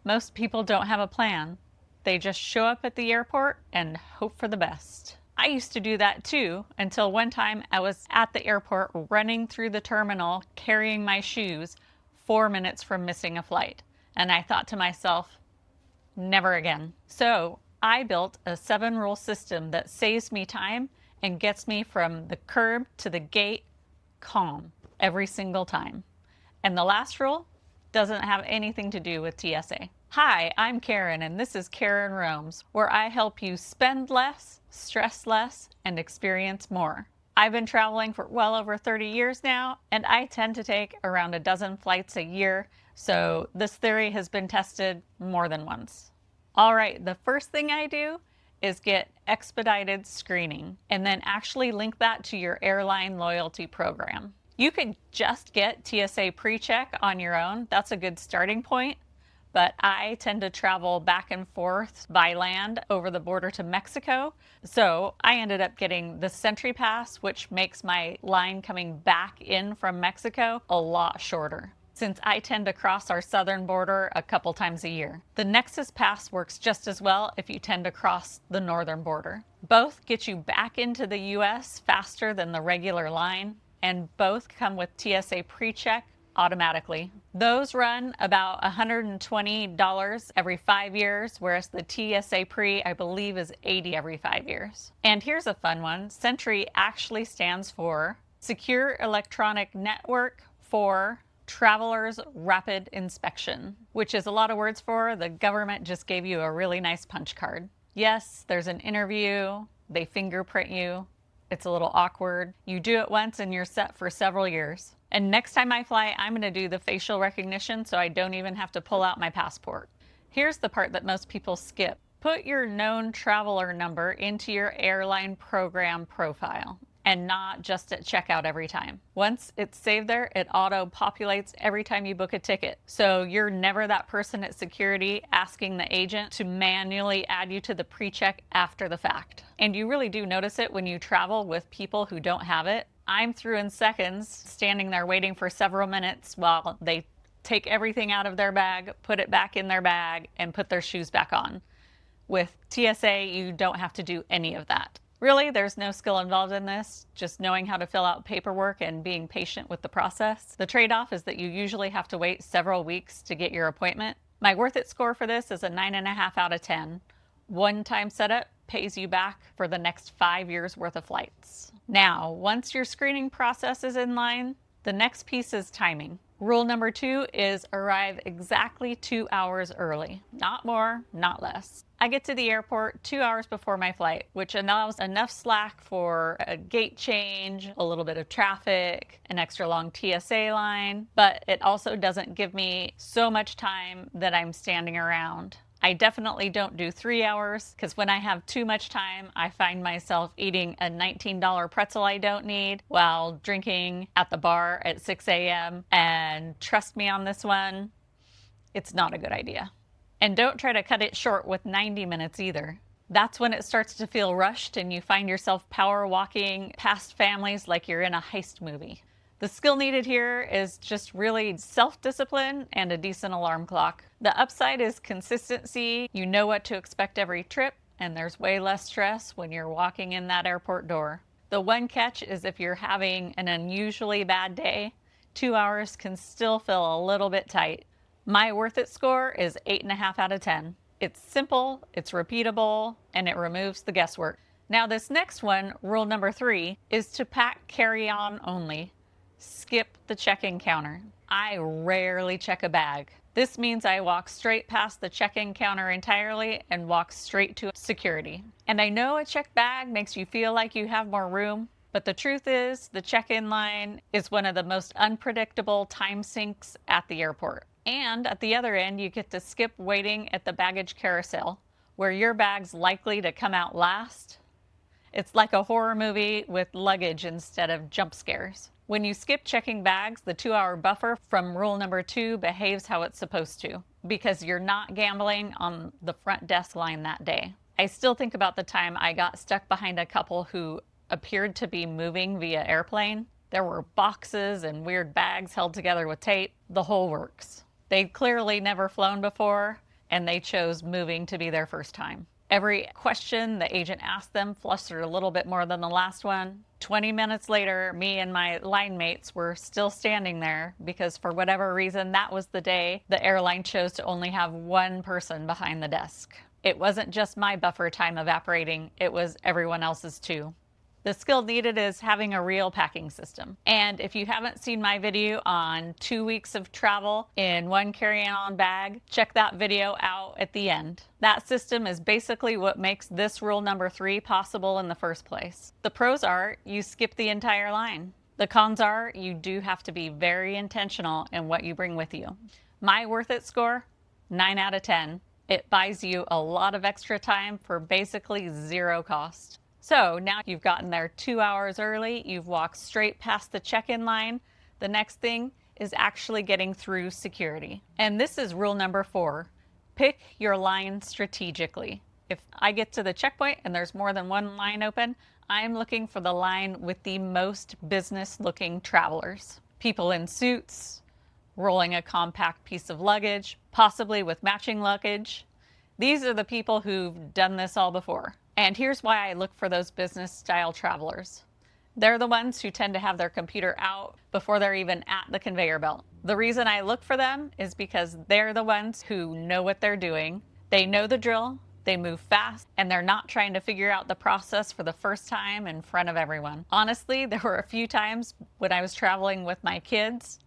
Most people don't have a plan. They just show up at the airport and hope for the best. I used to do that too, until one time I was at the airport running through the terminal carrying my shoes 4 minutes from missing a flight. And I thought to myself, never again. So I built a 7-rule system that saves me time and gets me from the curb to the gate calm every single time. And the last rule doesn't have anything to do with TSA. Hi, I'm Karen, and this is Karen Roams, where I help you spend less, stress less, and experience more. I've been traveling for well over 30 years now, and I tend to take around a dozen flights a year, so this theory has been tested more than once. All right, the first thing I do is get Expedited screening, and then actually link that to your airline loyalty program. You can just get TSA PreCheck on your own. That's a good starting point. But I tend to travel back and forth by land over the border to Mexico. So I ended up getting the SENTRI pass, which makes my line coming back in from Mexico a lot shorter, since I tend to cross our southern border a couple times a year. The NEXUS pass works just as well if you tend to cross the northern border. Both get you back into the US faster than the regular line, and both come with TSA PreCheck automatically. Those run about $120 every 5 years, whereas the TSA Pre, I believe, is $80 every 5 years. And here's a fun one. SENTRI actually stands for Secure Electronic Network for Travelers Rapid Inspection, which is a lot of words for the government just gave you a really nice punch card. Yes, there's an interview, they fingerprint you. It's a little awkward. You do it once and you're set for several years. And next time I fly, I'm going to do the facial recognition so I don't even have to pull out my passport. Here's the part that most people skip. Put your known traveler number into your airline program profile, and not just at checkout every time. Once it's saved there, it auto-populates every time you book a ticket. So you're never that person at security asking the agent to manually add you to the pre-check after the fact. And you really do notice it when you travel with people who don't have it. I'm through in seconds, standing there waiting for several minutes while they take everything out of their bag, put it back in their bag, and put their shoes back on. With TSA, you don't have to do any of that. Really, there's no skill involved in this, just knowing how to fill out paperwork and being patient with the process. The trade-off is that you usually have to wait several weeks to get your appointment. My worth it score for this is a 9.5 out of 10. One-time setup pays you back for the next 5 years worth of flights. Now, once your screening process is in line, the next piece is timing. Rule number 2 is arrive exactly 2 hours early. Not more, not less. I get to the airport 2 hours before my flight, which allows enough slack for a gate change, a little bit of traffic, an extra long TSA line, but it also doesn't give me so much time that I'm standing around. I definitely don't do 3 hours, because when I have too much time, I find myself eating a $19 pretzel I don't need while drinking at the bar at 6 a.m. And trust me on this one, it's not a good idea. And don't try to cut it short with 90 minutes either. That's when it starts to feel rushed and you find yourself power walking past families like you're in a heist movie. The skill needed here is just really self-discipline and a decent alarm clock. The upside is consistency. You know what to expect every trip, and there's way less stress when you're walking in that airport door. The one catch is if you're having an unusually bad day, 2 hours can still feel a little bit tight. My worth it score is 8.5 out of 10. It's simple, it's repeatable, and it removes the guesswork. Now this next one, rule number 3, is to pack carry-on only. Skip the check-in counter. I rarely check a bag. This means I walk straight past the check-in counter entirely and walk straight to security. And I know a checked bag makes you feel like you have more room, but the truth is the check-in line is one of the most unpredictable time sinks at the airport. And at the other end, you get to skip waiting at the baggage carousel, where your bag's likely to come out last. It's like a horror movie with luggage instead of jump scares. When you skip checking bags, the 2-hour buffer from rule number 2 behaves how it's supposed to, because you're not gambling on the front desk line that day. I still think about the time I got stuck behind a couple who appeared to be moving via airplane. There were boxes and weird bags held together with tape, the whole works. They'd clearly never flown before, and they chose moving to be their first time. Every question the agent asked them flustered a little bit more than the last one. 20 minutes later, me and my line mates were still standing there because for whatever reason, that was the day the airline chose to only have one person behind the desk. It wasn't just my buffer time evaporating, it was everyone else's too. The skill needed is having a real packing system. And if you haven't seen my video on 2 weeks of travel in one carry-on bag, check that video out at the end. That system is basically what makes this rule number 3 possible in the first place. The pros are you skip the entire line. The cons are you do have to be very intentional in what you bring with you. My worth it score, 9 out of 10. It buys you a lot of extra time for basically zero cost. So now you've gotten there 2 hours early, you've walked straight past the check-in line. The next thing is actually getting through security. And this is rule number 4. Pick your line strategically. If I get to the checkpoint and there's more than one line open, I'm looking for the line with the most business-looking travelers. People in suits, rolling a compact piece of luggage, possibly with matching luggage. These are the people who've done this all before. And here's why I look for those business-style travelers. They're the ones who tend to have their computer out before they're even at the conveyor belt. The reason I look for them is because they're the ones who know what they're doing. They know the drill, they move fast, and they're not trying to figure out the process for the first time in front of everyone. Honestly, there were a few times when I was traveling with my kids,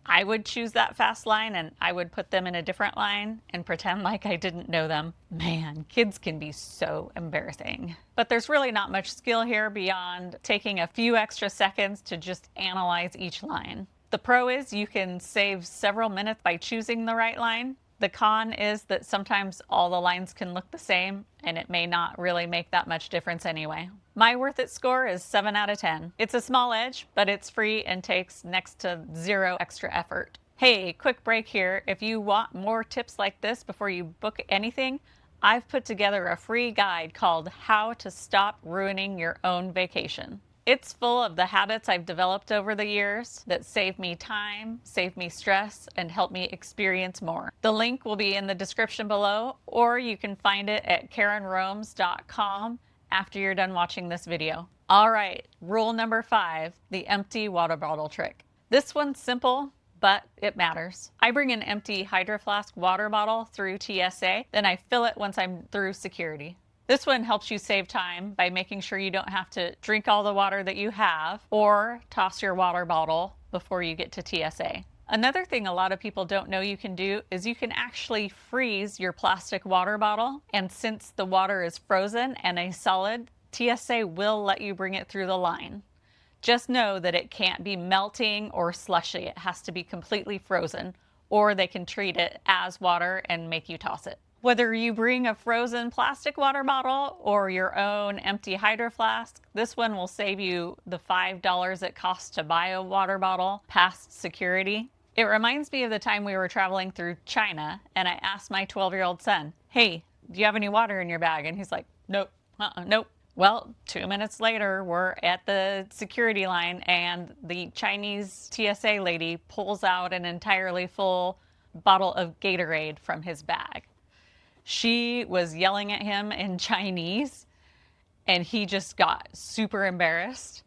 I would choose that fast line and I would put them in a different line and pretend like I didn't know them. Man, kids can be so embarrassing. But there's really not much skill here beyond taking a few extra seconds to just analyze each line. The pro is you can save several minutes by choosing the right line. The con is that sometimes all the lines can look the same and it may not really make that much difference anyway. My worth it score is 7 out of 10. It's a small edge, but it's free and takes next to zero extra effort. Hey, quick break here. If you want more tips like this before you book anything, I've put together a free guide called How to Stop Ruining Your Own Vacation. It's full of the habits I've developed over the years that save me time, save me stress, and help me experience more. The link will be in the description below, or you can find it at KarenRoams.com after you're done watching this video. All right, rule number 5, the empty water bottle trick. This one's simple, but it matters. I bring an empty Hydro Flask water bottle through TSA, then I fill it once I'm through security. This one helps you save time by making sure you don't have to drink all the water that you have or toss your water bottle before you get to TSA. Another thing a lot of people don't know you can do is you can actually freeze your plastic water bottle. And since the water is frozen and a solid, TSA will let you bring it through the line. Just know that it can't be melting or slushy. It has to be completely frozen, or they can treat it as water and make you toss it. Whether you bring a frozen plastic water bottle or your own empty Hydro Flask, this one will save you the $5 it costs to buy a water bottle past security. It reminds me of the time we were traveling through China and I asked my 12-year-old son, "Hey, do you have any water in your bag?" And he's like, "Nope, nope." Well, 2 minutes later, we're at the security line and the Chinese TSA lady pulls out an entirely full bottle of Gatorade from his bag. She was yelling at him in Chinese, and he just got super embarrassed.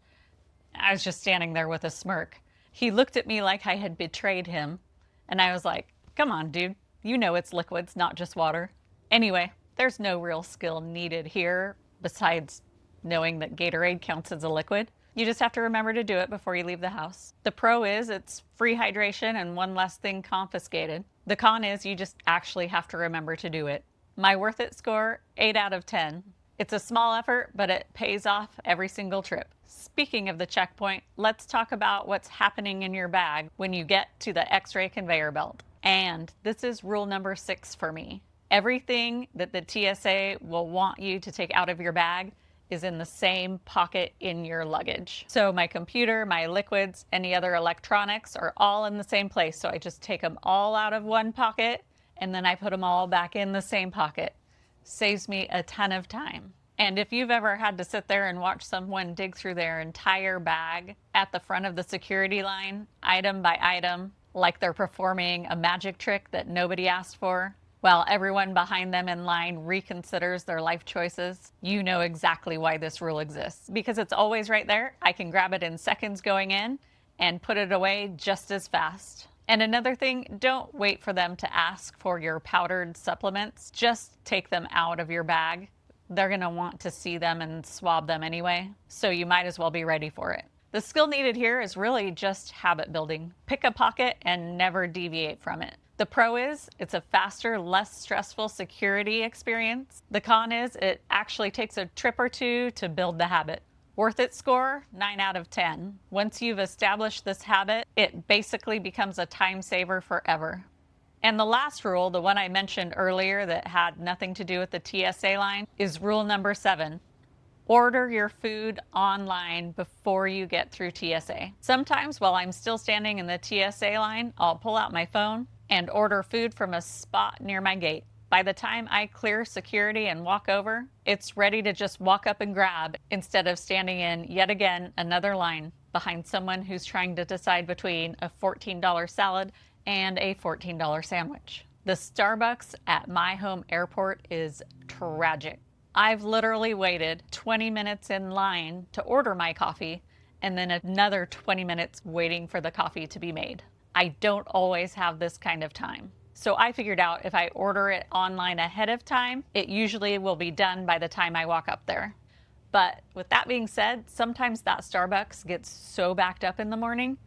I was just standing there with a smirk. He looked at me like I had betrayed him, and I was like, "Come on, dude. You know it's liquids, not just water." Anyway, there's no real skill needed here besides knowing that Gatorade counts as a liquid. You just have to remember to do it before you leave the house. The pro is it's free hydration and one less thing confiscated. The con is you just actually have to remember to do it. My worth it score, 8 out of 10. It's a small effort, but it pays off every single trip. Speaking of the checkpoint, let's talk about what's happening in your bag when you get to the X-ray conveyor belt. And this is rule number 6 for me. Everything that the TSA will want you to take out of your bag is in the same pocket in your luggage. So my computer, my liquids, any other electronics are all in the same place. So I just take them all out of one pocket and then I put them all back in the same pocket. Saves me a ton of time. And if you've ever had to sit there and watch someone dig through their entire bag at the front of the security line, item by item, like they're performing a magic trick that nobody asked for, while everyone behind them in line reconsiders their life choices. You know exactly why this rule exists, because it's always right there. I can grab it in seconds going in and put it away just as fast. And another thing, don't wait for them to ask for your powdered supplements. Just take them out of your bag. They're going to want to see them and swab them anyway, so you might as well be ready for it. The skill needed here is really just habit building. Pick a pocket and never deviate from it. The pro is it's a faster, less stressful security experience. The con is it actually takes a trip or two to build the habit. Worth it score, 9 out of 10. Once you've established this habit, it basically becomes a time saver forever. And the last rule, the one I mentioned earlier that had nothing to do with the TSA line, is rule number 7. Order your food online before you get through TSA. Sometimes while I'm still standing in the TSA line, I'll pull out my phone and order food from a spot near my gate. By the time I clear security and walk over, it's ready to just walk up and grab instead of standing in yet again another line behind someone who's trying to decide between a $14 salad and a $14 sandwich. The Starbucks at my home airport is tragic. I've literally waited 20 minutes in line to order my coffee and then another 20 minutes waiting for the coffee to be made. I don't always have this kind of time. So I figured out if I order it online ahead of time, it usually will be done by the time I walk up there. But with that being said, sometimes that Starbucks gets so backed up in the morning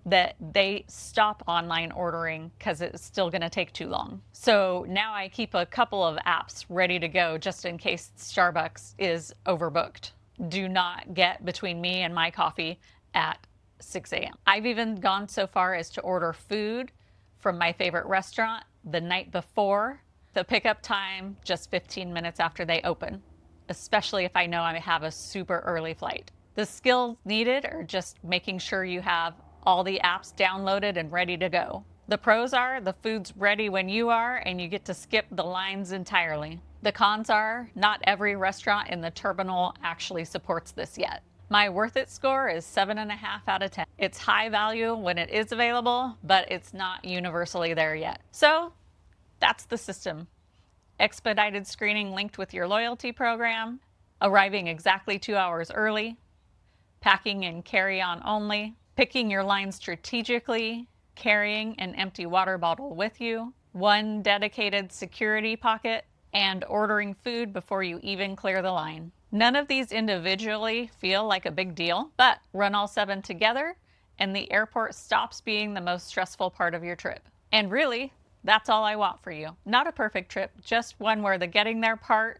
that they stop online ordering because it's still going to take too long. So now I keep a couple of apps ready to go just in case Starbucks is overbooked. Do not get between me and my coffee at 6 a.m. I've even gone so far as to order food from my favorite restaurant the night before, the pickup time just 15 minutes after they open, especially if I know I have a super early flight. The skills needed are just making sure you have all the apps downloaded and ready to go. The pros are the food's ready when you are and you get to skip the lines entirely. The cons are not every restaurant in the terminal actually supports this yet. My worth it score is 7.5 out of 10. It's high value when it is available, but it's not universally there yet. So that's the system. Expedited screening linked with your loyalty program, arriving exactly 2 hours early, packing and carry-on only, picking your line strategically, carrying an empty water bottle with you, one dedicated security pocket, and ordering food before you even clear the line. None of these individually feel like a big deal, but run all 7 together and the airport stops being the most stressful part of your trip. And really, that's all I want for you. Not a perfect trip, just one where the getting there part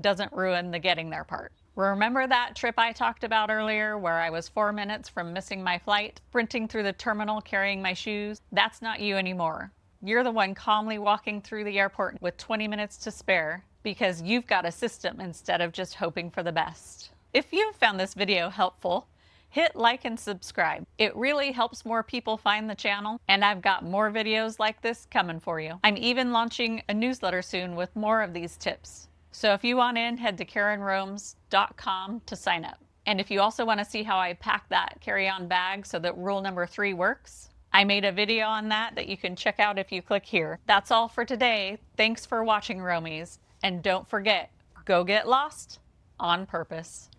doesn't ruin the getting there part. Remember that trip I talked about earlier where I was 4 minutes from missing my flight, sprinting through the terminal carrying my shoes? That's not you anymore. You're the one calmly walking through the airport with 20 minutes to spare because you've got a system instead of just hoping for the best. If you found this video helpful, hit like and subscribe. It really helps more people find the channel, and I've got more videos like this coming for you. I'm even launching a newsletter soon with more of these tips. So if you want in, head to KarenRomes.com to sign up. And if you also want to see how I pack that carry-on bag so that rule number 3 works, I made a video on that you can check out if you click here. That's all for today. Thanks for watching, Romies. And don't forget, go get lost on purpose.